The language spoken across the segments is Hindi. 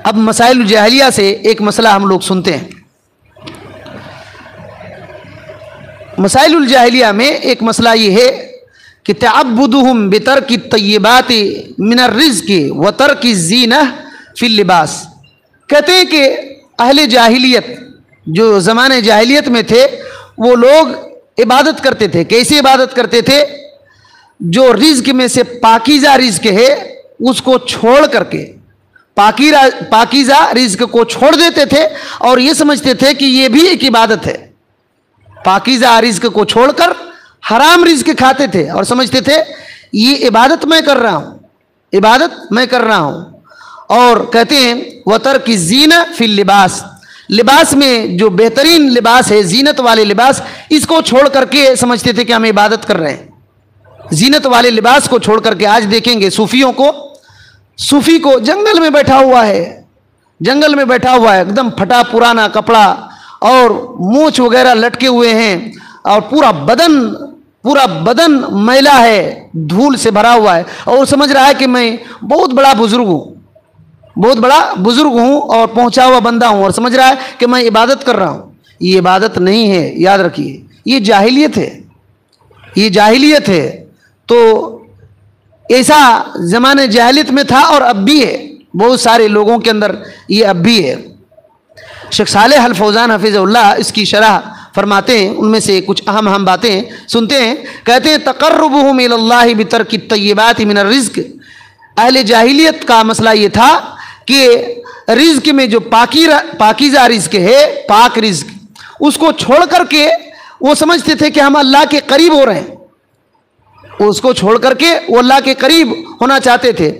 अब मसाइल जाहिलिया से एक मसला हम लोग सुनते हैं। मसाइल जाहिलिया में एक मसला ये है कि तअब्बुदुहुम बितर्की तय्यिबाति मिनर रिज़्क़ि व तर्की ज़ीनह फ़िल लिबास। कहते हैं कि अहले जाहिलियत जो ज़माने जाहिलियत में थे वो लोग इबादत करते थे। कैसे इबादत करते थे? जो रिज़्क़ में से पाकीज़ा रिज़्क़ है उसको छोड़ करके पाकीज़ा रिज़्क़ को छोड़ देते थे और ये समझते थे कि ये भी एक इबादत है। पाकीज़ा रिज़्क़ को छोड़कर हराम रिज़्क़ खाते थे और समझते थे ये इबादत मैं कर रहा हूँ, इबादत मैं कर रहा हूँ। और कहते हैं वतर की ज़ीना फिल लिबास, लिबास में जो बेहतरीन लिबास है जीनत वाले लिबास, इसको छोड़ करके समझते थे कि हम इबादत कर रहे हैं। जीनत वाले लिबास को छोड़ करके आज देखेंगे सूफियों को, सूफी को जंगल में बैठा हुआ है, जंगल में बैठा हुआ है, एकदम फटा पुराना कपड़ा और मूंछ वगैरह लटके हुए हैं और पूरा बदन मैला है, धूल से भरा हुआ है और समझ रहा है कि मैं बहुत बड़ा बुजुर्ग हूँ, बहुत बड़ा बुजुर्ग हूँ और पहुँचा हुआ बंदा हूँ और समझ रहा है कि मैं इबादत कर रहा हूँ। ये इबादत नहीं है, याद रखिए, ये जाहिलियत है, ये जाहिलियत है। तो ऐसा ज़माने जाहिलियत में था और अब भी है, बहुत सारे लोगों के अंदर ये अब भी है। शेख सालेह अल फौज़ान हफ़िज़हुल्लाह इसकी शरह फरमाते हैं, उनमें से कुछ अहम बातें सुनते हैं। कहते हैं तक़र्रुबुहुम इलल्लाहि बितर्की तय्यिबाति मिनर रिज़्क़। अहले जाहिलियत का मसला ये था कि रिज़्क़ में जो पाकीज़ा रिज़्क़ है, पाक रिज़्क़, उसको छोड़ करके वो समझते थे कि हम अल्लाह के करीब हो रहे हैं, उसको छोड़ करके वो अल्लाह के करीब होना चाहते थे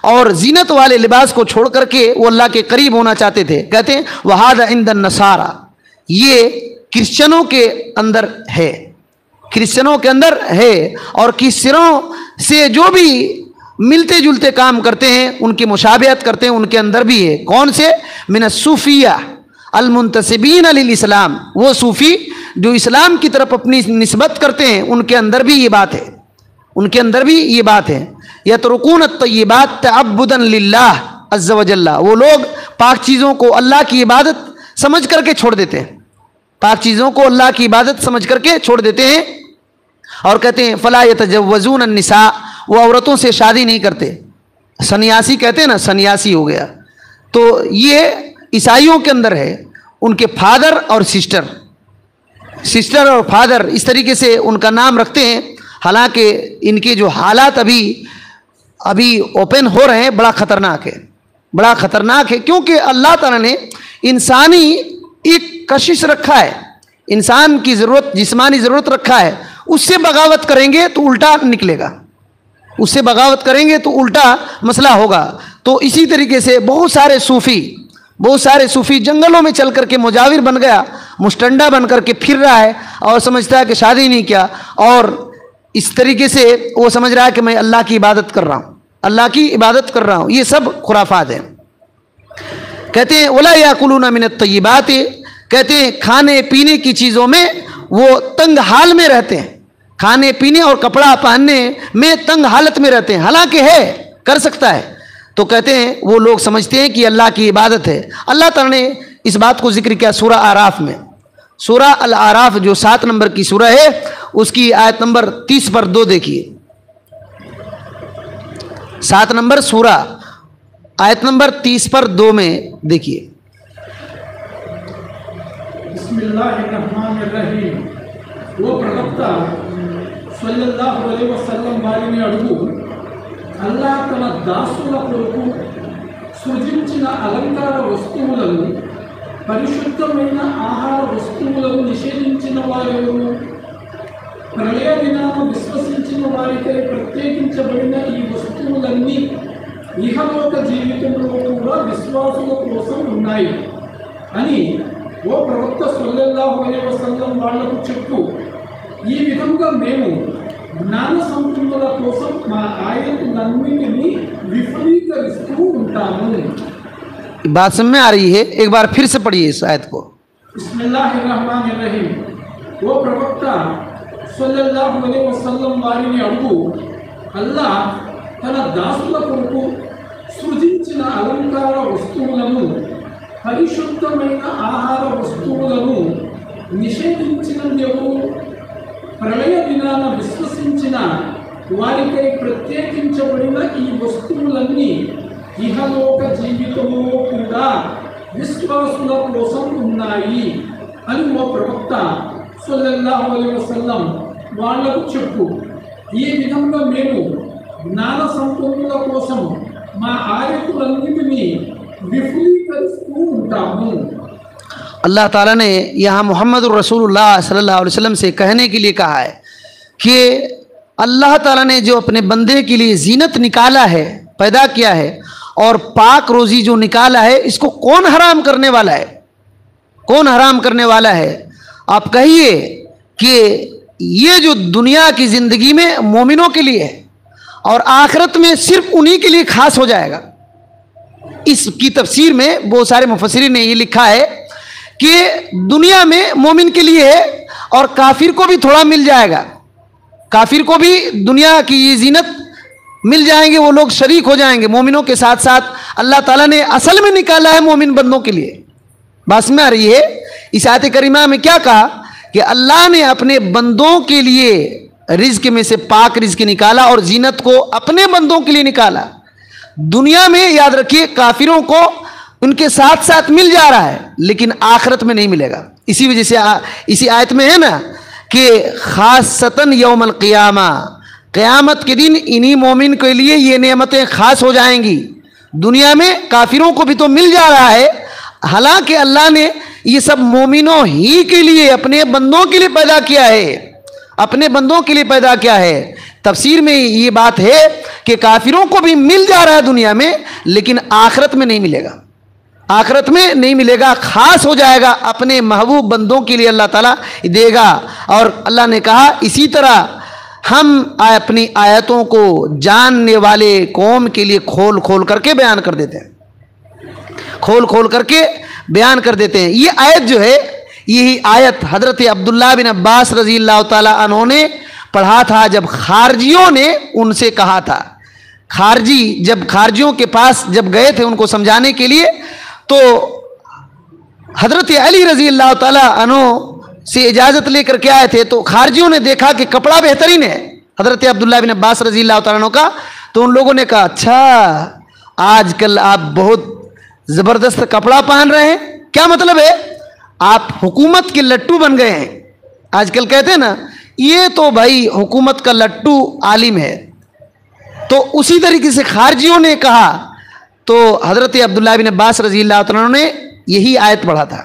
और जीनत वाले लिबास को छोड़ करके वो अल्लाह के करीब होना चाहते थे। कहते हैं वहादा इंदन नसारा, ये क्रिश्चियनों के अंदर है, क्रिश्चियनों के अंदर है और क्रिश्चियनों से जो भी मिलते जुलते काम करते हैं, उनकी मुशाबिहत करते हैं, उनके अंदर भी है। कौन से? मिन सूफिया अल मुंतसिबीन लिल इस्लाम, वो सूफ़ी जो इस्लाम की तरफ अपनी निस्बत करते हैं, उनके अंदर भी ये बात है, उनके अंदर भी ये बात है। यतरुकून अत्तय्यिबात तअब्बुदन लिल्लाह अज़्ज़ व जल्ला, वो लोग पाक चीज़ों को अल्लाह की इबादत समझ करके छोड़ देते हैं, पाक चीज़ों को अल्लाह की इबादत समझ करके छोड़ देते हैं। और कहते हैं फला यतजव्वज़ून अन्निसा, वो औरतों से शादी नहीं करते। सन्यासी कहते हैं ना, सन्यासी हो गया। तो ये ईसाइयों के अंदर है, उनके फादर और सिस्टर और फादर इस तरीके से उनका नाम रखते हैं। हालांकि इनके जो हालात अभी ओपन हो रहे हैं, बड़ा ख़तरनाक है, बड़ा ख़तरनाक है, क्योंकि अल्लाह ताला ने इंसानी एक कशिश रखा है, इंसान की ज़रूरत, जिस्मानी ज़रूरत रखा है, उससे बगावत करेंगे तो उल्टा निकलेगा, उससे बगावत करेंगे तो उल्टा मसला होगा। तो इसी तरीके से बहुत सारे सूफ़ी जंगलों में चल करके मुजाविर बन गया, मुस्टंडा बन करके फिर रहा है और समझता है कि शादी नहीं किया और इस तरीके से वो समझ रहा है कि मैं अल्लाह की इबादत कर रहा हूँ, अल्लाह की इबादत कर रहा हूँ। ये सब खुराफात हैं। कहते हैं वला याकुलूना मिनत तय्यिबात, कहते हैं खाने पीने की चीज़ों में वो तंग हाल में रहते हैं, खाने पीने और कपड़ा पहनने में तंग हालत में रहते हैं, हालांकि है, कर सकता है। तो कहते हैं वो लोग समझते हैं कि अल्लाह की इबादत है। अल्लाह ताला ने इस बात को जिक्र किया सूरह आराफ में, सूरह अल आराफ जो 7 नंबर की सूरह है, उसकी आयत नंबर 30 पर 2 देखिए। 7 नंबर सूरह आयत नंबर 30 पर 2 में देखिए। बिस्मिल्लाहिर्रहमानिर्रहीम। वो प्रवक्ता सल्लल्लाहु अलैहि वसल्లం వారిని అడుగు, అల్లాహ్ తన దాసుల కొరకు సృజించిన అలంకార వస్తువులను, పరిశుద్ధమైన ఆహార వస్తువులను నిషేధించిన వారెవరు? ప్రళయ దినాన విశ్వసించిన వారికై ప్రత్యేకించబడిన ఈ వస్తువులన్నీ ఇహలోక జీవితంలో కూడా విశ్వాసుల కోసం ఉన్నాయి అని ఓ ప్రవక్త సల్లల్లాహు అలైహి వసల్లం వాళ్లకు చెప్పు. ఈ విధంగా మేము జ్ఞాన సంపన్నుల కోసం మా ఆయతులన్నింటినీ విఫలీకరిస్తూ ఉంటాము. बात समझ में आ रही है? एक बार फिर से पढ़िए इस आयत को। बिस्मिल्लाहिर्रहमानिर्रहीम। वो प्रवक्ता सल्लल्लाहु अलैहि वसल्లం వారిని అడుగు, అల్లాహ్ తన దాసుల కొరకు సృజించిన అలంకార వస్తువులను వస్తువులను పరిశుద్ధమైన ఆహార వస్తువులను నిషేధించినదెవరు? ప్రళయ దినాన విశ్వసించిన వారికై ప్రత్యేకించబడిన ఈ వస్తువులన్నీ ఇహలోక జీవితంలో కూడా విశ్వాసుల కోసం ఉన్నాయి అని ఓ ప్రవక్త సల్లల్లాహు అలైహి వసల్లం వాళ్లకు చెప్పు. ఈ విధంగా మేము జ్ఞాన సంపన్నుల కోసం మా ఆయతులన్నిటినీ విపులీకరిస్తూ ఉంటాము. अल्लाह ताला ने यहाँ मोहम्मद रसूलुल्लाह सल्लल्लाहु अलैहि वसल्लम से कहने के लिए कहा है कि अल्लाह ताला ने जो अपने बंदे के लिए जीनत निकाला है, पैदा किया है, और पाक रोज़ी जो निकाला है, इसको कौन हराम करने वाला है? कौन हराम करने वाला है? आप कहिए कि ये जो दुनिया की ज़िंदगी में मोमिनों के लिए है और आखिरत में सिर्फ उन्हीं के लिए खास हो जाएगा। इसकी तफसीर में बहुत सारे मुफस्सिरीन ने ये लिखा है कि दुनिया में मोमिन के लिए है और काफिर को भी थोड़ा मिल जाएगा, काफिर को भी दुनिया की ये जीनत मिल जाएंगे, वो लोग शरीक हो जाएंगे मोमिनों के साथ साथ। अल्लाह ताला ने असल में निकाला है मोमिन बंदों के लिए। बात में आ रही है? इस आयत करीमा में क्या कहा कि अल्लाह ने अपने बंदों के लिए रिज्क में से पाक रिज्क निकाला और जीनत को अपने बंदों के लिए निकाला। दुनिया में याद रखिए काफिरों को उनके साथ साथ मिल जा रहा है, लेकिन आखिरत में नहीं मिलेगा। इसी वजह से इसी आयत में है ना कि खासतन यौमल क़ियामा, क़यामत के दिन इन्हीं मोमिन के लिए ये नेमतें खास हो जाएंगी। दुनिया में काफिरों को भी तो मिल जा रहा है, हालांकि अल्लाह ने ये सब मोमिनों ही के लिए, अपने बंदों के लिए पैदा किया है, अपने बंदों के लिए पैदा किया है। तफसीर में ये बात है कि काफिरों को भी मिल जा रहा है दुनिया में, लेकिन आखिरत में नहीं मिलेगा, आखिरत में नहीं मिलेगा, खास हो जाएगा, अपने महबूब बंदों के लिए अल्लाह ताला देगा। और अल्लाह ने कहा इसी तरह हम अपनी आयतों को जानने वाले कौम के लिए खोल खोल करके बयान कर देते हैं, खोल खोल करके बयान कर देते हैं। ये आयत जो है, यही आयत हज़रत अब्दुल्लाह बिन अब्बास रज़ी अल्लाह ताला अन्हु ने पढ़ा था जब खारजियों ने उनसे कहा था। खारजी जब खारजियों के पास जब गए थे उनको समझाने के लिए, तो हज़रत अली रज़ी अल्लाह ताला अन्हु से इजाज़त लेकर के आए थे। तो खारजियों ने देखा कि कपड़ा बेहतरीन है हज़रत अब्दुल्लाह बिन अब्बास रज़ी अल्लाह ताला अन्हु का, तो उन लोगों ने कहा अच्छा आजकल आप बहुत ज़बरदस्त कपड़ा पहन रहे हैं, क्या मतलब है? आप हुकूमत के लट्टू बन गए हैं। आजकल कहते हैं ना ये तो भाई हुकूमत का लट्टू आलिम है। तो उसी तरीके से खारजियों ने कहा, तो हज़रत अब्दुल्लाह बिन अब्बास रज़ी अल्लाह तआला ने यही आयत पढ़ा था,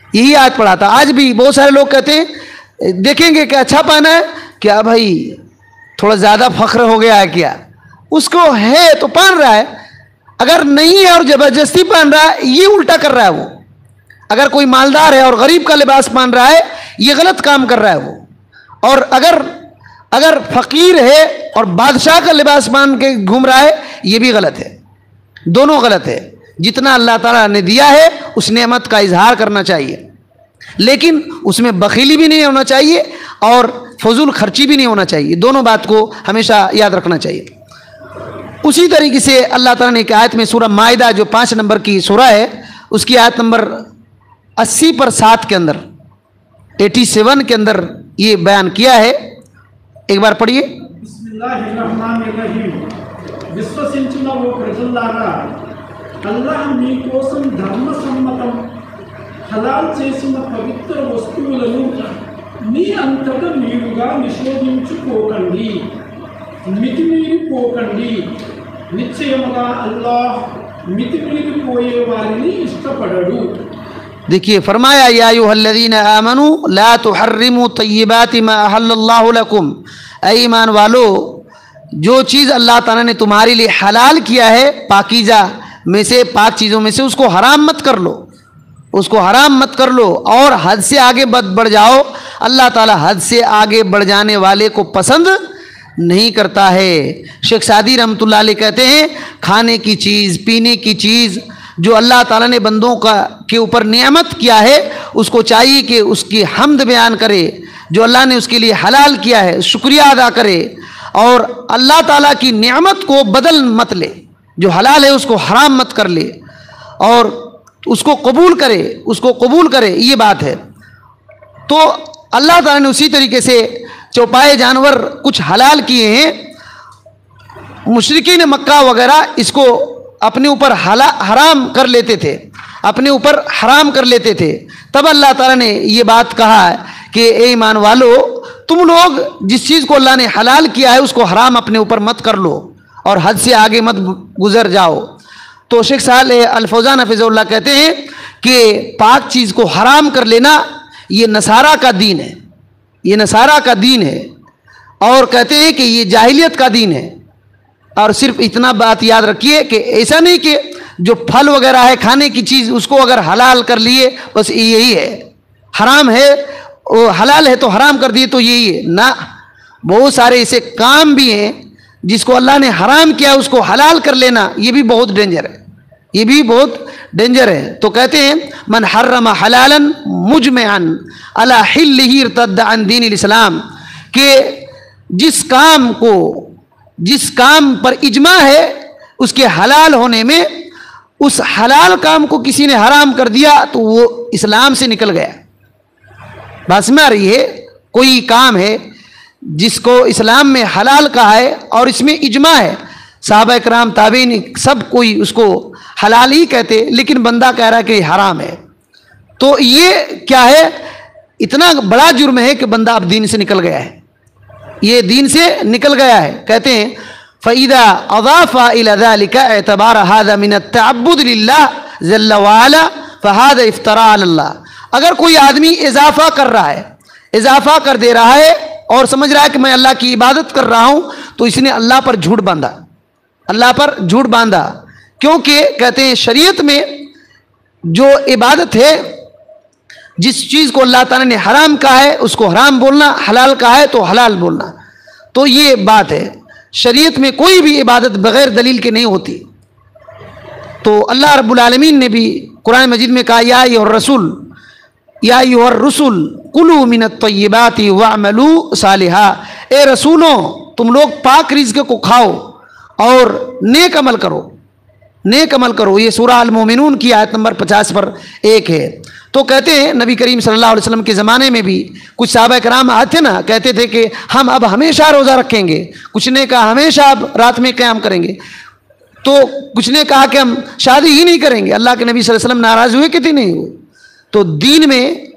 यही आयत पढ़ा था। आज भी बहुत सारे लोग कहते हैं देखेंगे कि अच्छा पहना है, क्या भाई थोड़ा ज़्यादा फ़ख्र हो गया है क्या? उसको है तो पहन रहा है, अगर नहीं है और ज़बरदस्ती पहन रहा है ये उल्टा कर रहा है वो। अगर कोई मालदार है और गरीब का लिबास पहन रहा है ये गलत काम कर रहा है वो। और अगर फ़कीर है और बादशाह का लिबास पहन के घूम रहा है ये भी गलत है, दोनों गलत है। जितना अल्लाह ताला ने दिया है उस नेमत का इजहार करना चाहिए, लेकिन उसमें बखीली भी नहीं होना चाहिए और फजूल खर्ची भी नहीं होना चाहिए। दोनों बात को हमेशा याद रखना चाहिए। उसी तरीके से अल्लाह ताला ने एक आयत में सूरह माइदा जो 5 नंबर की सूरह है उसकी आयत नंबर 80 पर 7 के अंदर 87 के अंदर ये बयान किया है। एक बार पढ़िए। बिस्मिल्लाहिर्रहमानिर्रहीम। విశ్వసించిన ఓ ప్రజలారా, అల్లాహ్ మీ కోసం ధర్మసమ్మతం హలాల్ చేసిన పవిత్ర వస్తువులను మీ అంతటా మీరుగా నిషేధించుకోకండి, మితిమీరిపోకండి. నిశ్చయముగా అల్లాహ్ మితిమీరిపోయే వారిని ఇష్టపడడు. देखिए फरमाया या अय्युहल्लज़ीना आमनू ला तुहर्रिमू तय्यिबाति मा अहल्लल्लाहु लकुम, ऐ ईमान वालो जो चीज़ अल्लाह ताला ने तुम्हारे लिए हलाल किया है पाकीज़ा में से, पाक चीज़ों में से, उसको हराम मत कर लो, उसको हराम मत कर लो और हद से आगे बढ़ जाओ। अल्लाह ताला हद से आगे बढ़ जाने वाले को पसंद नहीं करता है। शेख सादी रहमतुल्लाह अलैह कहते हैं खाने की चीज़, पीने की चीज़ जो अल्लाह ताला ने बंदों का के ऊपर नियामत किया है उसको चाहिए कि उसकी हम्द बयान करे, जो अल्लाह ने उसके लिए हलाल किया है शुक्रिया अदा करे और अल्लाह ताला की नियामत को बदल मत ले, जो हलाल है उसको हराम मत कर ले। और उसको कबूल करे, ये बात है। तो अल्लाह ताला ने उसी तरीके से चौपाए जानवर कुछ हलाल किए हैं। मुशरिकीन मक्का वगैरह इसको अपने ऊपर हराम कर लेते थे, अपने ऊपर हराम कर लेते थे। तब अल्लाह ताला ने ये बात कहा है कि ए ईमान वालो, तुम लोग जिस चीज़ को अल्लाह ने हलाल किया है उसको हराम अपने ऊपर मत कर लो और हद से आगे मत गुजर जाओ। तो शेख सालेह अल फौज़ान हफिज़हुल्लाह कहते हैं कि पाक चीज़ को हराम कर लेना ये नसारा का दीन है, ये नसारा का दीन है। और कहते हैं कि ये जाहिलियत का दीन है। और सिर्फ इतना बात याद रखिए कि ऐसा नहीं कि जो फल वगैरह है खाने की चीज़ उसको अगर हलाल कर लिए बस यही है, हराम है वो हलाल है तो हराम कर दिए तो यही है ना। बहुत सारे ऐसे काम भी हैं जिसको अल्लाह ने हराम किया उसको हलाल कर लेना, ये भी बहुत डेंजर है, ये भी बहुत डेंजर है। तो कहते हैं मन हर्रम हलालन मुजमअन अला हिल्लिही इर्तद्दा अन दीनिल इस्लाम, कि जिस काम पर इजमा है उसके हलाल होने में, उस हलाल काम को किसी ने हराम कर दिया तो वो इस्लाम से निकल गया। बात समझ आ रही है? कोई काम है जिसको इस्लाम में हलाल कहा है और इसमें इजमा है, सहाबा इकराम ताबीन सब कोई उसको हलाल ही कहते, लेकिन बंदा कह रहा है कि हराम है, तो ये क्या है? इतना बड़ा जुर्म है कि बंदा अब दीन से निकल गया है, ये दीन से निकल गया है। कहते हैं फ़इदा अज़ाफ़ा इला ज़ालिका एतबार हाज़ा मिन अत्तअब्बुद लिल्लाह जल्ल व अला फ़हाज़ा इफ्तरा अलल्लाह। अगर कोई आदमी इजाफा कर रहा है, इजाफा कर दे रहा है और समझ रहा है कि मैं अल्लाह की इबादत कर रहा हूं, तो इसने अल्लाह पर झूठ बांधा, अल्लाह पर झूठ बांधा। क्योंकि कहते हैं शरीयत में जो इबादत है, जिस चीज़ को अल्लाह ताला ने हराम कहा है उसको हराम बोलना, हलाल कहा है तो हलाल बोलना, तो ये बात है। शरीयत में कोई भी इबादत बगैर दलील के नहीं होती। तो अल्लाह रब्बुल आलमीन ने भी कुरान मजीद में कहा या अय्युहर रसूल कुलू मिनत तय्यिबाति वअमलू सालिहा, ए रसूलों तुम लोग पाक रिज़्क़ को खाओ और नेक अमल करो, नेक अमल करो। ये सूरह अल मोमिनून की आयत नंबर 50 पर एक है। तो कहते हैं नबी करीम सल्लल्लाहु अलैहि वसल्लम के ज़माने में भी कुछ सहाबा कराम आए थे ना, कहते थे कि हम अब हमेशा रोज़ा रखेंगे, कुछ ने कहा हमेशा अब रात में क़याम करेंगे, तो कुछ ने कहा कि हम शादी ही नहीं करेंगे। अल्लाह के नबी सल्लल्लाहु अलैहि वसल्लम नाराज़ हुए कि नहीं हुए? तो दीन में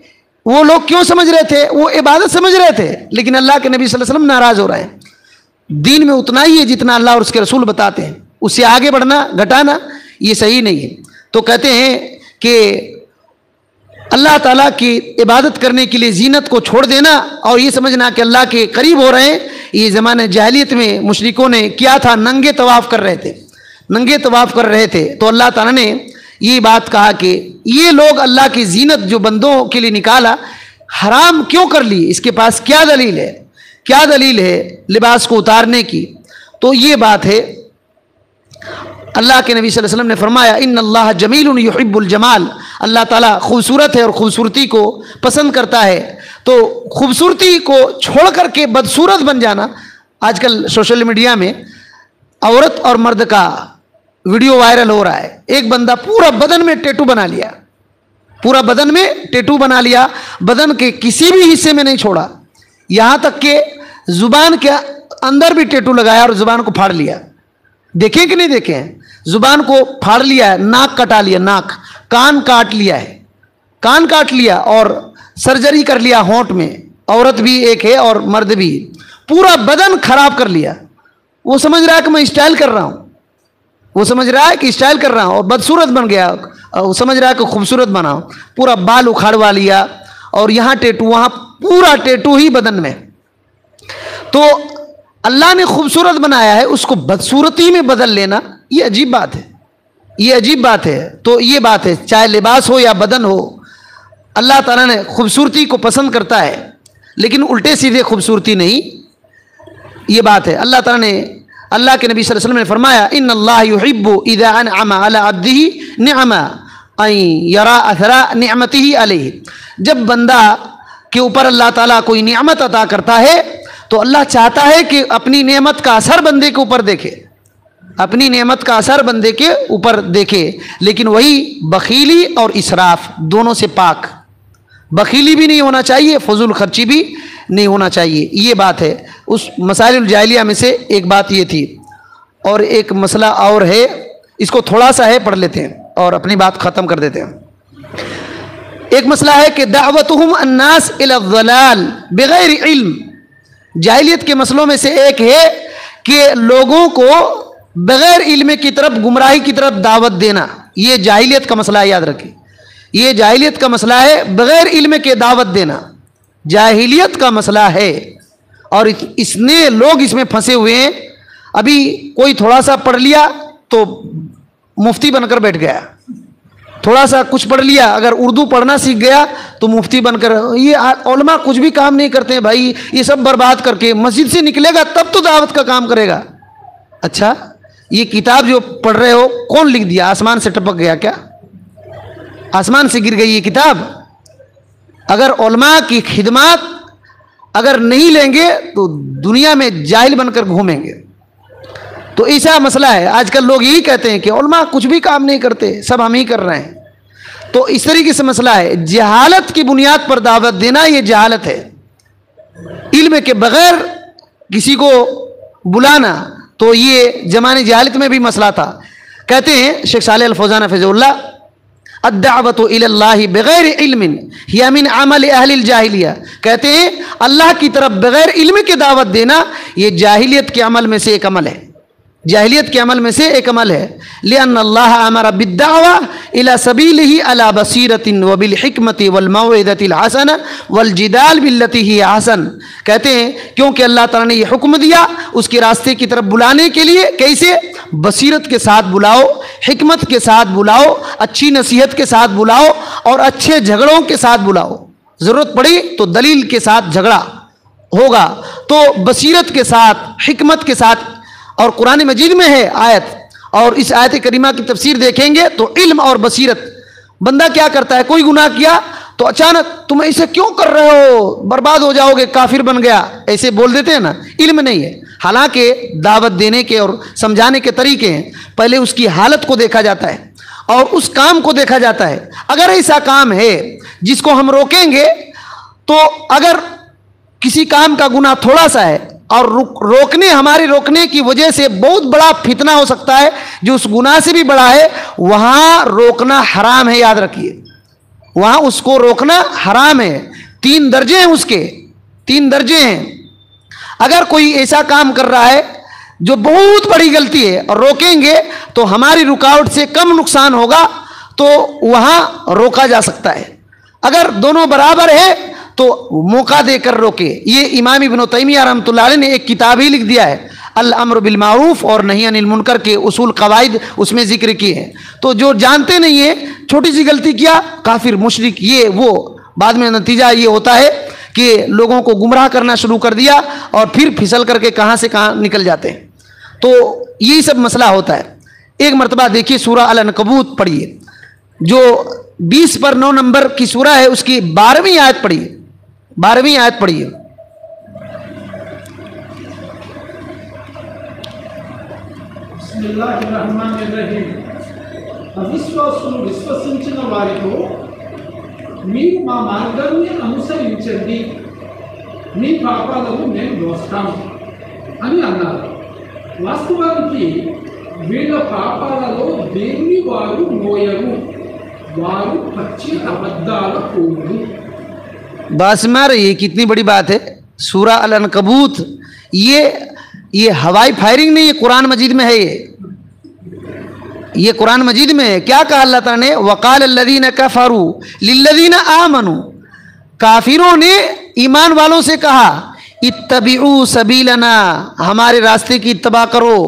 वो लोग क्यों समझ रहे थे? वो इबादत समझ रहे थे, लेकिन अल्लाह के नबी सल्लल्लाहु अलैहि वसल्लम नाराज़ हो रहे हैं। दीन में उतना ही है जितना अल्लाह और उसके रसूल बताते हैं, उससे आगे बढ़ना घटाना ये सही नहीं है। तो कहते हैं कि अल्लाह ताला की इबादत करने के लिए जीनत को छोड़ देना और ये समझना कि अल्लाह के करीब हो रहे हैं, ये ज़माने जाहिलियत में मुशरिकों ने किया था, नंगे तवाफ़ कर रहे थे, नंगे तवाफ़ कर रहे थे। तो अल्लाह ताला ने ये बात कहा कि ये लोग अल्लाह की जीनत जो बंदों के लिए निकाला हराम क्यों कर ली, इसके पास क्या दलील है, क्या दलील है लिबास को उतारने की? तो ये बात है। अल्लाह के नबी सल्लल्लाहु अलैहि वसल्लम ने फरमाया इन्नल्लाह जमीलुन युहिब्बुल जमाल, अल्लाह ताला खूबसूरत है और खूबसूरती को पसंद करता है। तो खूबसूरती को छोड़ करके बदसूरत बन जाना, आजकल सोशल मीडिया में औरत और मर्द का वीडियो वायरल हो रहा है। एक बंदा पूरा बदन में टैटू बना लिया, पूरा बदन में टैटू बना लिया, बदन के किसी भी हिस्से में नहीं छोड़ा, यहाँ तक कि जुबान के अंदर भी टैटू लगाया और जुबान को फाड़ लिया। देखें कि नहीं देखें? जुबान को फाड़ लिया है, नाक कटा लिया, नाक, कान काट लिया है, कान काट लिया और सर्जरी कर लिया होंठ में, औरत भी एक है और मर्द भी, पूरा बदन खराब कर लिया। वो समझ रहा है कि मैं स्टाइल कर रहा हूँ, वो समझ रहा है कि स्टाइल कर रहा हूँ और बदसूरत बन गया, वो समझ रहा है कि खूबसूरत बना हूँ। पूरा बाल उखाड़वा लिया और यहाँ टैटू, वहाँ पूरा टैटू ही बदन में। तो अल्लाह ने खूबसूरत बनाया है, उसको बदसूरती में बदल लेना ये अजीब बात है, ये अजीब बात है। तो ये बात है, चाहे लिबास हो या बदन हो, अल्लाह ताला ने खूबसूरती को पसंद करता है, लेकिन उल्टे सीधे खूबसूरती नहीं, ये बात है। अल्लाह ताला ने, अल्लाह के नबी सल्लल्लाहु अलैहि वसल्लम ने फरमाया इन्नल्लाह युहिब्बु इज़ा अनअमा अला अब्दिही निअमा अन यरा अथरा निअमतिही अलैहि। जब बंदा के ऊपर अल्लाह ताला कोई नियामत अता करता है तो अल्लाह चाहता है कि अपनी नेमत का असर बंदे के ऊपर देखे, अपनी नेमत का असर बंदे के ऊपर देखे, लेकिन वही बखीली और इसराफ दोनों से पाक। बखीली भी नहीं होना चाहिए, फजूल खर्ची भी नहीं होना चाहिए। ये बात है। उस मसाइल जाहिलिया में से एक बात ये थी। और एक मसला और है, इसको थोड़ा सा है पढ़ लेते हैं और अपनी बात ख़त्म कर देते हैं। एक मसला है कि दावतुहुम अन्नास इला ज़लाल बगैर इल्म। जाहिलियत के मसलों में से एक है कि लोगों को बगैर इल्म की तरफ, गुमराही की तरफ दावत देना। ये जाहिलियत का मसला है, याद रखिए। ये जाहिलियत का मसला है, बगैर इल्म के दावत देना जाहिलियत का मसला है। और इसने लोग इसमें फंसे हुए हैं। अभी कोई थोड़ा सा पढ़ लिया तो मुफ्ती बनकर बैठ गया, थोड़ा सा कुछ पढ़ लिया, अगर उर्दू पढ़ना सीख गया तो मुफ्ती बनकर। ये उलमा कुछ भी काम नहीं करते हैं भाई, ये सब बर्बाद करके मस्जिद से निकलेगा तब तो दावत का काम करेगा। अच्छा, ये किताब जो पढ़ रहे हो कौन लिख दिया? आसमान से टपक गया क्या? आसमान से गिर गई ये किताब? अगर उलमा की खिदमत अगर नहीं लेंगे तो दुनिया में जाहिल बनकर घूमेंगे। तो ऐसा मसला है। आजकल लोग यही कहते हैं कि उलमा कुछ भी काम नहीं करते, सब हम ही कर रहे हैं। तो इस तरीके से मसला है। जहालत की बुनियाद पर दावत देना ये जहालत है। इल्म के बगैर किसी को बुलाना तो ये जमाने जहालत में भी मसला था। कहते हैं शेख सालेह अल फौजान हफिज़हुल्लाह, अद्दावतु इलल्लाहि बगैर इल्मिन हिया मिन अमल अहलिल जाहिलिया। कहते हैं अल्लाह की तरफ बगैर इल्म के दावत देना ये जाहिलियत के अमल में से एक अमल है। जाहिलियत के अमल में से एक अमल है। लिअन्न अल्लाह अमरा बिद्दावा इला सबीलिही अला बसीरतिन व बिल हिकमति वल मौइज़तिल हसना वल जिदाल बिल्लती ही हसन। कहते हैं क्योंकि अल्लाह ताला ने ये हुक्म दिया उसके रास्ते की तरफ बुलाने के लिए। कैसे? बसीरत के साथ बुलाओ, हिकमत के साथ बुलाओ, अच्छी नसीहत के साथ बुलाओ और अच्छे झगड़ों के साथ बुलाओ। ज़रूरत पड़ी तो दलील के साथ झगड़ा होगा, तो बसीरत के साथ, हिकमत के साथ। और कुरान मजीद में है आयत, और इस आयत करीमा की तफसीर देखेंगे तो इल्म और बसीरत। बंदा क्या करता है, कोई गुनाह किया तो अचानक तुम ऐसे क्यों कर रहे हो, बर्बाद हो जाओगे, काफिर बन गया, ऐसे बोल देते हैं ना। इल्म नहीं है। हालांकि दावत देने के और समझाने के तरीके हैं। पहले उसकी हालत को देखा जाता है और उस काम को देखा जाता है। अगर ऐसा काम है जिसको हम रोकेंगे, तो अगर किसी काम का गुनाह थोड़ा सा है और हमारे रोकने की वजह से बहुत बड़ा फितना हो सकता है जो उस गुनाह से भी बड़ा है, वहां रोकना हराम है। याद रखिए, वहां उसको रोकना हराम है। 3 दर्जे हैं उसके, 3 दर्जे हैं। अगर कोई ऐसा काम कर रहा है जो बहुत बड़ी गलती है और रोकेंगे तो हमारी रुकावट से कम नुकसान होगा, तो वहां रोका जा सकता है। अगर दोनों बराबर है तो मौका देकर रोके। ये इमाम इब्न तैमिया रहमतुल्लाह अलैह ने एक किताब ही लिख दिया है, अल अम्र बिल मारूफ और नही अनिल मुनकर के उसूल कवायद, उसमें जिक्र किए हैं। तो जो जानते नहीं है, छोटी सी गलती किया, काफिर, मुशरिक, ये वो, बाद में नतीजा ये होता है कि लोगों को गुमराह करना शुरू कर दिया और फिर फिसल करके कहाँ से कहाँ निकल जाते हैं। तो यही सब मसला होता है। एक मरतबा देखिए सूरा अल अनकबूत पढ़िए, जो 20 पर 9 नंबर की सूरा है, उसकी 12वीं आयत पढ़िए। 12वीं आयत पढ़िए। బిస్మిల్లాహిర్రహ్మానిర్రహీం. అవిశ్వాసులు విశ్వసించిన వారితో మీరు మా మార్గాన్ని అనుసరించండి, మీ పాపాలను మేము దోస్తాము అని అన్నారు. వాస్తవానికి వీళ్ళ పాపాలలో దేన్ని వారు మోయరు, వారు పచ్చి అబద్ధాల కోరులు. बात समझ रही है कितनी बड़ी बात है। सूरा अल अनकबूत, ये हवाई फायरिंग नहीं है, कुरान मजीद में है। ये कुरान मजीद में है। क्या कहा अल्लाह ताला ने? वक़ाल अल्लज़ीना कफ़रू लिल्लज़ीना आमनू। काफिरों ने ईमान वालों से कहा, इत्तबिऊ सबीलना, हमारे रास्ते की इत्तबा करो,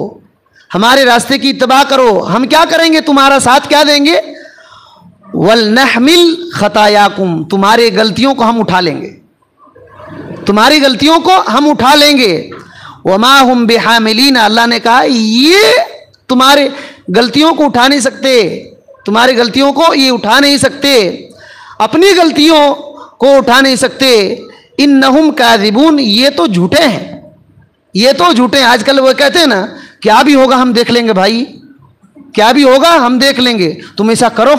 हमारे रास्ते की इत्तबा करो। हम क्या करेंगे, तुम्हारा साथ क्या देंगे? वल नहमिल खतायाकुम, तुम्हारे गलतियों को हम उठा लेंगे, तुम्हारी गलतियों को हम उठा लेंगे। वमा हुम बिहामिलीन, अल्लाह ने कहा ये तुम्हारे गलतियों को उठा नहीं सकते, तुम्हारी गलतियों को ये उठा नहीं सकते, अपनी गलतियों को उठा नहीं सकते। इन्नहुम काज़िबून, ये तो झूठे हैं, ये तो झूठे हैं। आजकल वो कहते हैं ना क्या भी होगा हम देख लेंगे भाई, क्या भी होगा हम देख लेंगे, तुम ऐसा करो,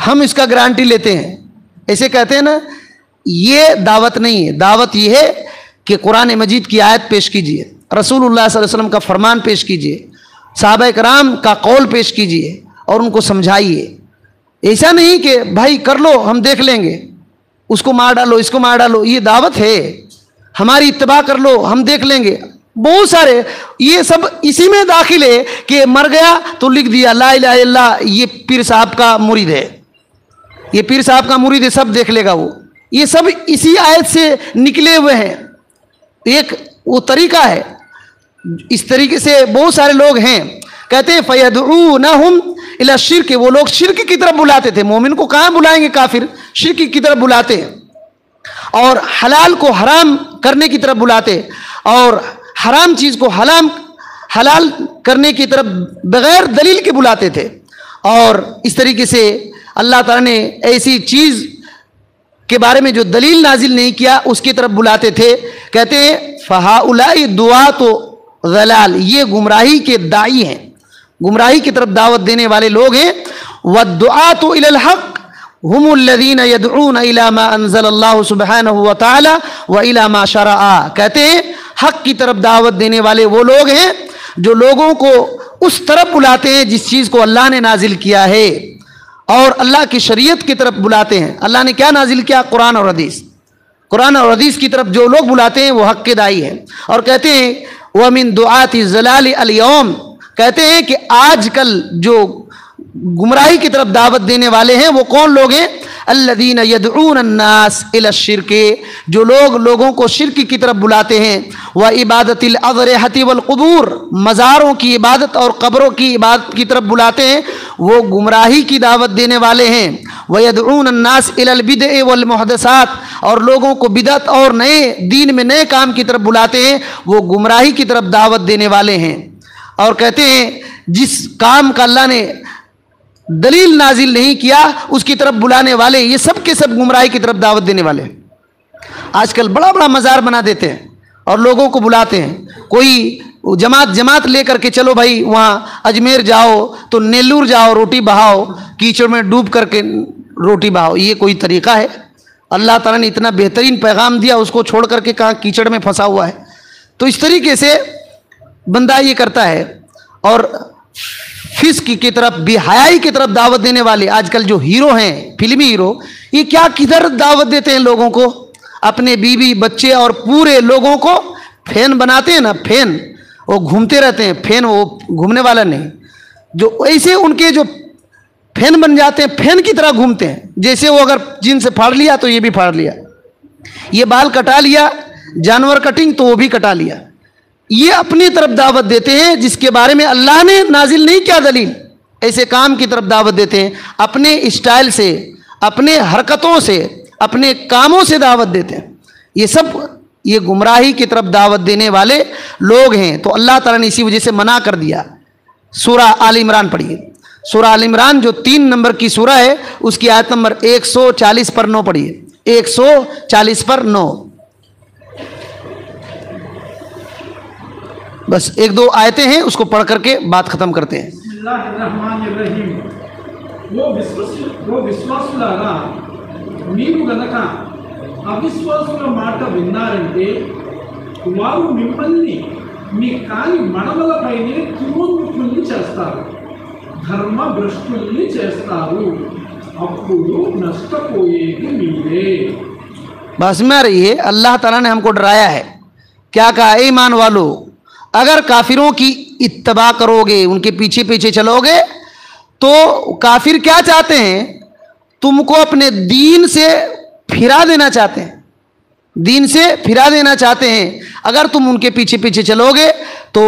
हम इसका गारंटी लेते हैं, ऐसे कहते हैं ना। ये दावत नहीं है। दावत ये है कि कुरान मजीद की आयत पेश कीजिए, रसूलुल्लाह सल्लल्लाहु अलैहि वसल्लम का फरमान पेश कीजिए, सहाबा कराम का कौल पेश कीजिए और उनको समझाइए। ऐसा नहीं कि भाई कर लो हम देख लेंगे, उसको मार डालो, इसको मार डालो, ये दावत है। हमारी इत्तबा कर लो हम देख लेंगे। बहुत सारे ये सब इसी में दाखिल है कि मर गया तो लिख दिया ला इलाहा इल्लल्लाह, ये पीर साहब का मुरीद है, ये पीर साहब का मुरीद है, सब देख लेगा वो। ये सब इसी आयत से निकले हुए हैं। एक वो तरीका है, इस तरीके से बहुत सारे लोग हैं। कहते हैं फयदऊनहुम इला शिर्क, वो लोग शिर्क की तरफ बुलाते थे। मोमिन को कहाँ बुलाएंगे काफिर, शिर्क की तरफ बुलाते हैं। और हलाल को हराम करने की तरफ बुलाते, और हराम चीज़ को हलाल करने की तरफ बगैर दलील के बुलाते थे। और इस तरीके से अल्लाह ताला ने ऐसी चीज़ के बारे में जो दलील नाजिल नहीं किया उसकी तरफ बुलाते थे। कहते हैं फहाउलाई दुआ तो ज़लाल, ये गुमराही के दाई हैं, गुमराही की तरफ दावत देने वाले लोग हैं। वद्दुआतु इलल हक़ हुमुल्लज़ीना यदऊना इला मा अंज़लल्लाहु सुब्हानहु व तआला व इला मा शरआ। कहते हैं हक़ की तरफ दावत देने वाले वो लोग हैं जो लोगों को उस तरफ बुलाते हैं जिस चीज़ को अल्लाह ने नाजिल किया है, और अल्लाह की शरीयत की तरफ बुलाते हैं। अल्लाह ने क्या नाजिल किया, कुरान और हदीस। कुरान और हदीस की तरफ जो लोग बुलाते हैं वो हक़ के दाई हैं। और कहते हैं व मिन दुआति ज़लाल अल यौम, कहते हैं कि आजकल जो गुमराही की तरफ दावत देने वाले हैं वो कौन लोग हैं, अल्लज़ीना यदऊन अन्नास इला शिर्क, जो लोग लोगों को शिर्क की तरफ बुलाते हैं। व इबादतिल अज़रिहति वल क़ुबूर, मज़ारों की इबादत और कब्रों की इबादत की तरफ बुलाते हैं, वो गुमराही की दावत देने वाले हैं। व यदऊन अन्नास इलल बिदअ वल मुहदसात, और लोगों को बिदअत और नए दीन में नए काम की तरफ बुलाते हैं, वो गुमराही की तरफ दावत देने वाले हैं। और कहते हैं जिस काम का अल्लाह ने दलील नाजिल नहीं किया उसकी तरफ बुलाने वाले, ये सब के सब गुमराही की तरफ दावत देने वाले। आजकल बड़ा बड़ा मज़ार बना देते हैं और लोगों को बुलाते हैं। कोई जमात लेकर के चलो भाई वहाँ अजमेर जाओ तो नेल्लूर जाओ, रोटी बहाओ, कीचड़ में डूब करके रोटी बहाओ। ये कोई तरीका है? अल्लाह ताला ने इतना बेहतरीन पैगाम दिया, उसको छोड़ करके कहाँ कीचड़ में फंसा हुआ है। तो इस तरीके से बंदा ये करता है। और फिस्क की तरफ, बेहयाई की तरफ दावत देने वाले आजकल जो हीरो हैं, फिल्मी हीरो, ये क्या किधर दावत देते हैं लोगों को, अपने बीवी बच्चे और पूरे लोगों को फैन बनाते हैं ना, फैन, वो घूमते रहते हैं। फैन वो घूमने वाला नहीं, जो ऐसे उनके जो फैन बन जाते हैं, फैन की तरह घूमते हैं। जैसे वो अगर जीन से फाड़ लिया तो ये भी फाड़ लिया, ये बाल कटा लिया, जानवर कटिंग तो वो भी कटा लिया। ये अपनी तरफ दावत देते हैं जिसके बारे में अल्लाह ने नाजिल नहीं किया दलील, ऐसे काम की तरफ दावत देते हैं। अपने स्टाइल से, अपने हरकतों से, अपने कामों से दावत देते हैं। ये सब ये गुमराही की तरफ दावत देने वाले लोग हैं। तो अल्लाह ताला ने इसी वजह से मना कर दिया। सूरा आल इमरान पढ़िए, सूरा आल इमरान जो 3 नंबर की सूरा है उसकी आयत नंबर 140 पर 9 पढ़िए, 140 पर 9। बस 1-2 आयतें हैं, उसको पढ़ करके बात खत्म करते हैं। बिस्मिल्लाहिर्रहमानिर्रहीम। वो విశ్వాసులారా, మీరు గనక అవిశ్వాసుల మాట విన్నారంటే వారు మిమ్మల్ని మీ కాలి మడమలపైనే తుమ్ముకుల్ని చేస్తారు, ధర్మభ్రష్టుల్ని చేస్తారు, అప్పుడు నష్టపోయేది మీరే। बस में रहिए, अल्लाह ताला ने हमको डराया है। क्या कहा, ईमान वालों, अगर काफिरों की इत्तबा करोगे, उनके पीछे पीछे चलोगे, तो काफिर क्या चाहते हैं, तुमको अपने दीन से फिरा देना चाहते हैं, दीन से फिरा देना चाहते हैं। अगर तुम उनके पीछे पीछे चलोगे तो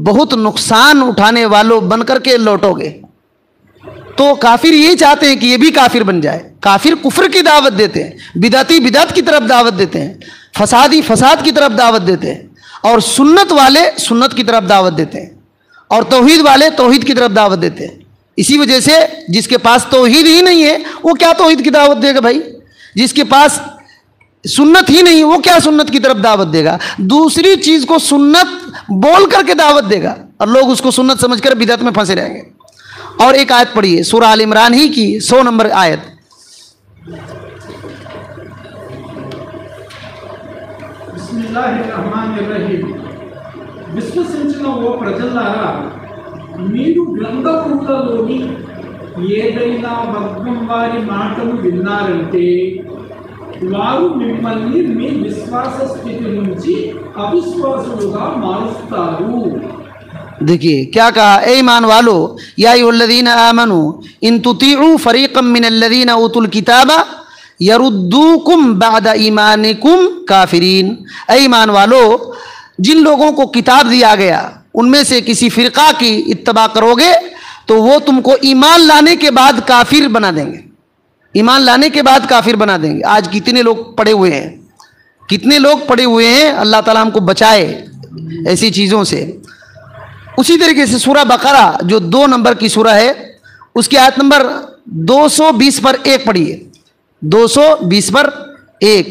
बहुत नुकसान उठाने वालों बनकर के लौटोगे। तो काफिर ये चाहते हैं कि ये भी काफिर बन जाए। काफिर कुफ्र की दावत देते हैं, बिदअती बिदअत की तरफ दावत देते हैं, फसादी फसाद की तरफ दावत देते हैं, और सुन्नत वाले सुन्नत की तरफ दावत देते हैं, और तौहीद वाले तौहीद की तरफ दावत देते हैं। इसी वजह से जिसके पास तौहीद ही नहीं है वो क्या तौहीद की दावत देगा भाई। जिसके पास सुन्नत ही नहीं, वो क्या सुन्नत की तरफ दावत देगा? दूसरी चीज को सुन्नत बोल करके दावत देगा और लोग उसको सुन्नत समझकर बिदअत में फंसे रहेंगे। और एक आयत पढ़िए सूरह आल इमरान ही की 100 नंबर आयत। బిస్మిల్లాహిర్రహ్మానిర్రహీం। విశ్వసించిన ఓ ప్రజలారా, మీరు గ్రంథములలోని ఏదైనా వర్గం వారి మాటను విన్నారంటే వారు మిమ్మల్ని మీ విశ్వాస స్థితి నుంచి అవిశ్వాసులుగా మారుస్తారు। देखिए क्या कहा, ए ईमान वालो, या अय्युहल्लज़ीना आमनू इन तुतीउ फरीक़म मिनल्लज़ीना उतुल किताबा यरुद्दूकुम बअदा ईमानिकुम काफिरीन। ए ईमान वालो, जिन लोगों को किताब दिया गया उनमें से किसी फ़िरक़ा की इत्तबा करोगे तो वो तुमको ईमान लाने के बाद काफिर बना देंगे। ईमान लाने के बाद काफिर बना देंगे। आज कितने लोग पड़े हुए हैं, कितने लोग पड़े हुए हैं। अल्लाह ताला हमको बचाए ऐसी चीज़ों से। उसी तरीके से सूरह बकरा जो 2 नंबर की सूरह है, उसकी आयत नंबर 220 पर 1 पढ़िए। 220 पर 1।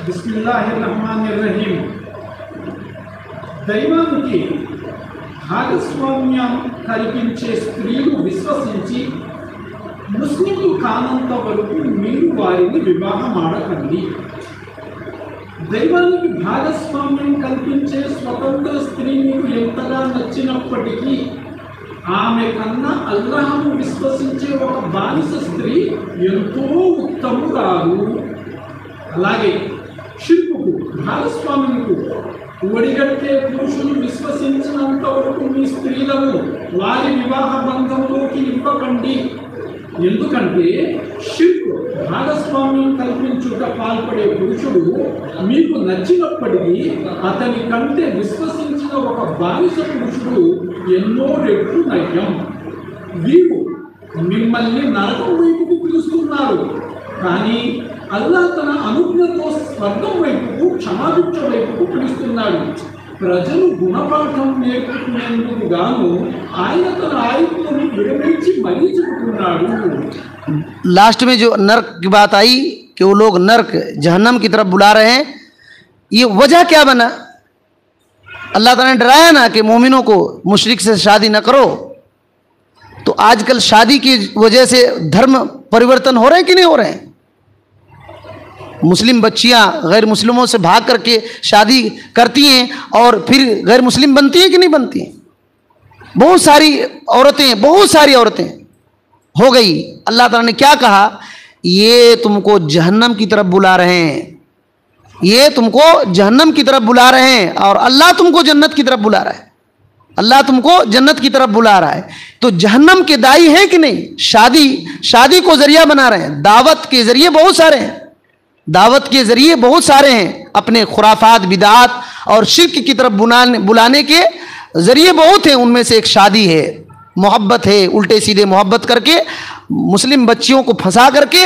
బిస్మిల్లాహిర్రహ్మానిర్రహీం। దైవానికి భాగస్వామ్యం కల్పించే స్త్రీలు విశ్వసించి ముస్లింలు కానంత వరకు మీరు వారిని వివాహం ఆడకండి। దైవానికి భాగస్వామ్యం కల్పించే స్వతంత్ర స్త్రీ మీకు ఎంతగా నచ్చినప్పటికీ ఆమె కన్నా అల్లాహ్ను విశ్వసించే ఒక బానిస స్త్రీ ఎంతో ఉత్తమురాలు। అలాగే షిర్కుకు భాగస్వామ్యులకు ఒడిగట్టే పురుషులు విశ్వసించినంత వరకు మీ స్త్రీలను వారి వివాహ బంధంలోకి ఇవ్వకండి। ఎందుకంటే షిర్క్ భాగస్వామ్యం కల్పించుట పాల్పడే పురుషుడు మీకు నచ్చినప్పటికీ అతని కంటే విశ్వసించిన ఒక బానిస పురుషుడు ఎన్నో రెట్లు నయ్యం। వీరు మిమ్మల్ని నరకం వైపుకు పిలుస్తున్నారు, కానీ అల్లాహ్ తన అనుజ్ఞతో స్వర్గం వైపుకు, క్షమాభిక్ష వైపుకు పిలుస్తున్నాడు। ప్రజలు గుణపాఠం నేర్చుకునేందుకు గాను ఆయన తన ఆయుధులను విరమించి మరీ చెబుతున్నాడు। लास्ट में जो नर्क की बात आई कि वो लोग नर्क जहन्नम की तरफ बुला रहे हैं, ये वजह क्या बना? अल्लाह ताला ने डराया ना कि मोमिनों को मुशरिक से शादी न करो। तो आजकल शादी की वजह से धर्म परिवर्तन हो रहे हैं कि नहीं हो रहे हैं? मुस्लिम बच्चियां गैर मुस्लिमों से भाग करके शादी करती हैं और फिर गैर मुस्लिम बनती हैं कि नहीं बनती हैं? बहुत सारी औरतें हो गई। अल्लाह ताला ने क्या कहा? ये तुमको जहन्नम की तरफ बुला रहे हैं, ये तुमको जहन्नम की तरफ बुला रहे हैं और अल्लाह तुमको जन्नत की तरफ बुला रहा है। अल्लाह तुमको जन्नत की तरफ बुला रहा है। तो जहन्नम के दाई हैं कि नहीं? शादी को जरिया बना रहे हैं। दावत के जरिए बहुत सारे हैं, दावत के जरिए बहुत सारे हैं। अपने खुराफात, बिदात और शिर्क की तरफ बुलाने के जरिए बहुत हैं। उनमें से एक शादी है, मोहब्बत है, उल्टे सीधे मोहब्बत करके मुस्लिम बच्चियों को फंसा करके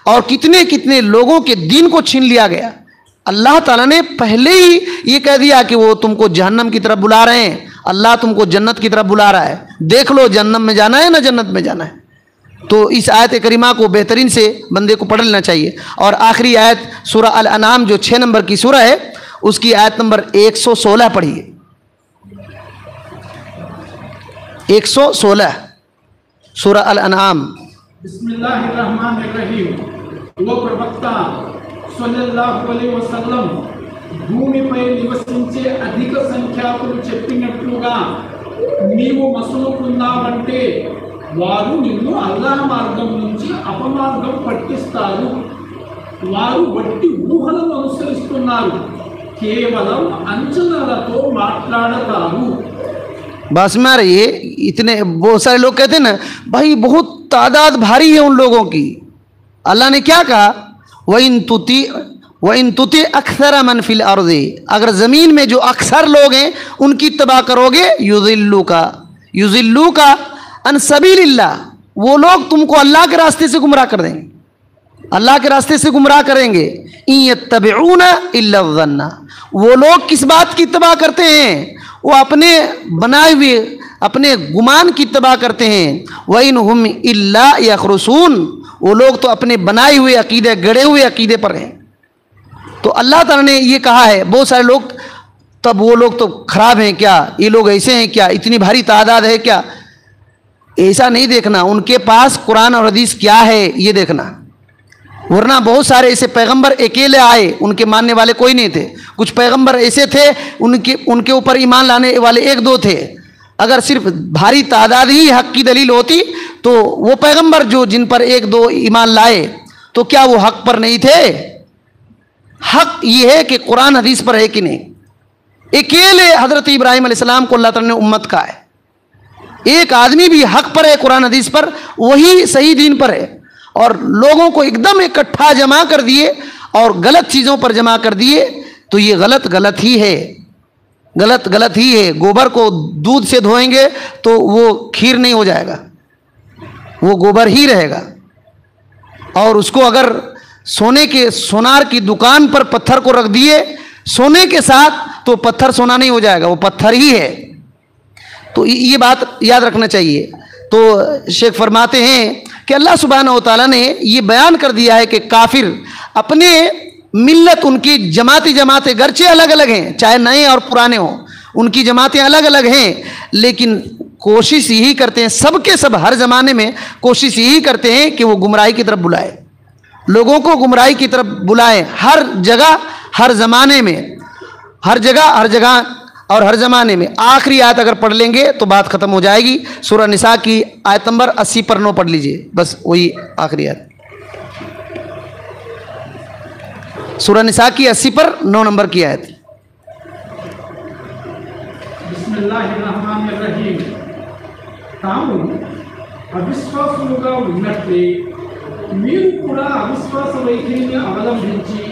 और कितने कितने लोगों के दीन को छीन लिया गया। अल्लाह ताला ने पहले ही ये कह दिया कि वो तुमको जहन्नम की तरफ बुला रहे हैं, अल्लाह तुमको जन्नत की तरफ बुला रहा है। देख लो जन्नत में जाना है ना जन्नत में जाना है। तो इस आयत करीमा को बेहतरीन से बंदे को पढ़ लेना चाहिए। और आखिरी आयत सूरह अल अनाम जो 6 नंबर की सूरह है, उसकी आयत नंबर 116 पढ़िए। 116 सूरह अल अनाम। బిస్మిల్లాహిర్రహ్మానిర్రహీం। ఓ ప్రవక్త సల్లల్లాహు అలైహి వసల్లం, భూమిపై నివసించే అధిక సంఖ్యాకులు చెప్పినట్లుగా నీవు మసులుకున్నావంటే వారు నిన్ను అల్లాహ్ మార్గం నుంచి అపమార్గం పట్టిస్తారు। వారు వట్టి ఊహలను అనుసరిస్తున్నారు, కేవలం అంచనాలతో మాట్లాడతారు। बस में आ रही है। इतने बहुत सारे लोग कहते हैं ना, भाई बहुत तादाद भारी है उन लोगों की। अल्लाह ने क्या कहा? व इन तुती अक्सर मन फिल अर्ज़ी, अगर ज़मीन में जो अक्सर लोग हैं उनकी तबाह करोगे, युज़िल्लू का अन सबीलिल्लाह, वो लोग तुमको अल्लाह के रास्ते से गुमराह कर देंगे, अल्लाह के रास्ते से गुमराह करेंगे। इन यत्तबिऊना इल्ला ज़न्ना, वो लोग किस बात की तबाह करते हैं? वो अपने बनाए हुए अपने गुमान की तबाह करते हैं। व इन हुम इल्ला यखरुसून, वो लोग तो अपने बनाए हुए अकीदे, गड़े हुए अकीदे पर हैं। तो अल्लाह ताला ने ये कहा है, बहुत सारे लोग, तब वो लोग तो खराब हैं क्या, ये लोग ऐसे हैं क्या, इतनी भारी तादाद है क्या? ऐसा नहीं देखना, उनके पास कुरान और हदीस क्या है ये देखना। वरना बहुत सारे ऐसे पैगंबर अकेले आए, उनके मानने वाले कोई नहीं थे। कुछ पैगंबर ऐसे थे, उनके ऊपर ईमान लाने वाले एक दो थे। अगर सिर्फ भारी तादाद ही हक की दलील होती तो वो पैगंबर जो जिन पर एक दो ईमान लाए, तो क्या वो हक पर नहीं थे? हक ये है कि कुरान हदीस पर है कि नहीं। अकेले हजरत इब्राहिम अलैहिस्सलाम को अल्लाह ताला ने उम्मत कहा है। एक आदमी भी हक पर है, कुरान हदीस पर, वही सही दीन पर है। और लोगों को एकदम इकट्ठा जमा कर दिए और गलत चीज़ों पर जमा कर दिए, तो ये गलत गलत ही है, गलत गलत ही है। गोबर को दूध से धोएंगे तो वो खीर नहीं हो जाएगा, वो गोबर ही रहेगा। और उसको अगर सोनार की दुकान पर पत्थर को रख दिए सोने के साथ, तो पत्थर सोना नहीं हो जाएगा, वो पत्थर ही है। तो ये बात याद रखना चाहिए। तो शेख फरमाते हैं कि अल्लाह सुब्हानहू व तआला ने ये बयान कर दिया है कि काफिर अपने मिल्लत, उनकी जमातें गर्चे अलग अलग हैं, चाहे नए और पुराने हों, उनकी जमातें अलग अलग हैं, लेकिन कोशिश यही करते हैं, सबके सब हर ज़माने में कोशिश यही करते हैं कि वो गुमराही की तरफ बुलाए, लोगों को गुमराही की तरफ बुलाए। हर जगह, हर ज़माने में, हर जगह और हर ज़माने में। आखिरी आयत अगर पढ़ लेंगे तो बात ख़त्म हो जाएगी। सूरह निसा की आयत नंबर 80 पर 9 पढ़ लीजिए, बस वही आखिरी आयत। सूरह निसा की 80 पर 9 नंबर की आयत। బిస్మిల్లాహిర్రహమానిర్రహీం. తాము అవిశ్వాసులుగా ఉన్నట్లే మీరు కూడా అవిశ్వాస వైఖరిని అవలంబించి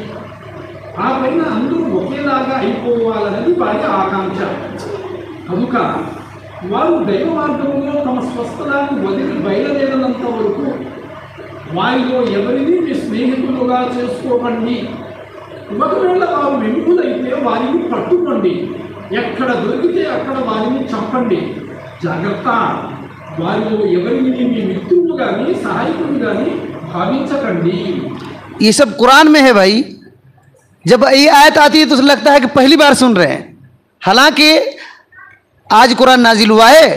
ఆ పైన అందరూ ఒకేలాగా అయిపోవాలన్నది వారి ఆకాంక్ష. కనుక వారు దైవ మార్గంలో తమ స్వస్థలాన్ని వదిలి బయలుదేరినంత వరకు వారిలో ఎవరిని మీ స్నేహితులుగా చేసుకోకండి. ఒకవేళ వారు వెనుకలైతే వారిని పట్టుకోండి, ఎక్కడ దొరికితే అక్కడ వారిని చంపండి. జాగ్రత్త, వారిలో ఎవరిని మీ మిత్రులు కానీ సహాయకులు కానీ భావించకండి. ये सब कुरान में है भाई। जब ये आयत आती है तो लगता है कि पहली बार सुन रहे हैं, हालांकि आज कुरान नाजिल हुआ है,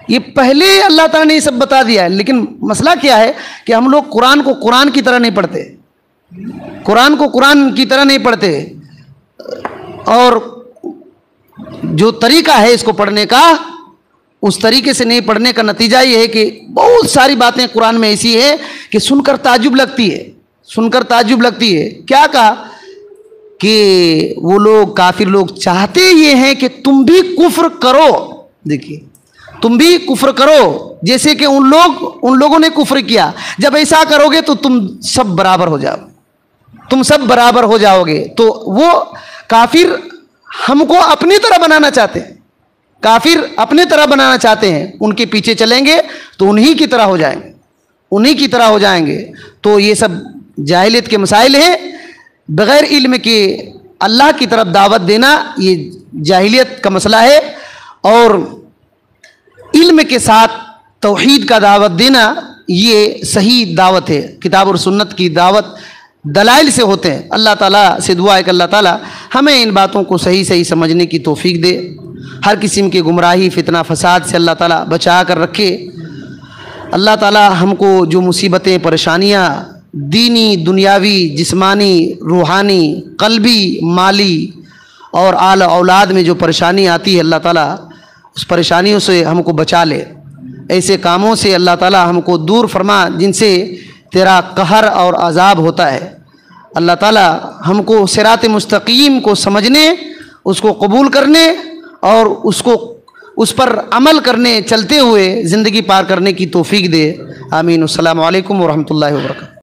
ये पहले अल्लाह ताला ने ये सब बता दिया है। लेकिन मसला क्या है कि हम लोग कुरान को कुरान की तरह नहीं पढ़ते, कुरान को कुरान की तरह नहीं पढ़ते। और जो तरीका है इसको पढ़ने का, उस तरीके से नहीं पढ़ने का नतीजा ये है कि बहुत सारी बातें कुरान में ऐसी है कि सुनकर ताज्जुब लगती है, सुनकर ताज्जुब लगती है। क्या कहा कि वो लोग, काफिर लोग चाहते ये हैं कि तुम भी कुफ्र करो। देखिए, तुम भी कुफ्र करो जैसे कि उन लोगों ने कुफ्र किया। जब ऐसा करोगे तो तुम सब बराबर हो जाओ, तुम सब बराबर हो जाओगे। तो वो काफिर हमको अपनी तरह बनाना चाहते हैं, काफिर अपने तरह बनाना चाहते हैं। उनके पीछे चलेंगे तो उन्हीं की तरह हो जाएंगे, उन्हीं की तरह हो जाएंगे। तो ये सब जाहिलियत के मसाइल हैं। बग़ैर इल्म के अल्लाह की तरफ दावत देना ये जाहिलियत का मसला है, और इल्म के साथ तौहीद का दावत देना ये सही दावत है। किताब और सुन्नत की दावत दलाइल से होते हैं। अल्लाह ताला से दुआ है कि अल्लाह ताला हमें इन बातों को सही सही समझने की तौफीक दे। हर किस्म के गुमराही, फितना, फसाद से अल्लाह ताला बचा कर रखे। अल्लाह ताला हमको जो मुसीबतें, परेशानियाँ, दीनी, दुनियावी, जिस्मानी, रूहानी, कल्बी, माली और आल औलाद में जो परेशानी आती है, अल्लाह ताला उस परेशानियों से हमको बचा ले। ऐसे कामों से अल्लाह ताला हमको दूर फरमा जिनसे तेरा कहर और अजाब होता है। अल्लाह ताला हमको सिरात मुस्तकीम को समझने, उसको कबूल करने और उस पर अमल करने, चलते हुए ज़िंदगी पार करने की तौफीक दे। आमीन। अस्सलामु अलैकुम व रहमतुल्लाहि व बरकातहू।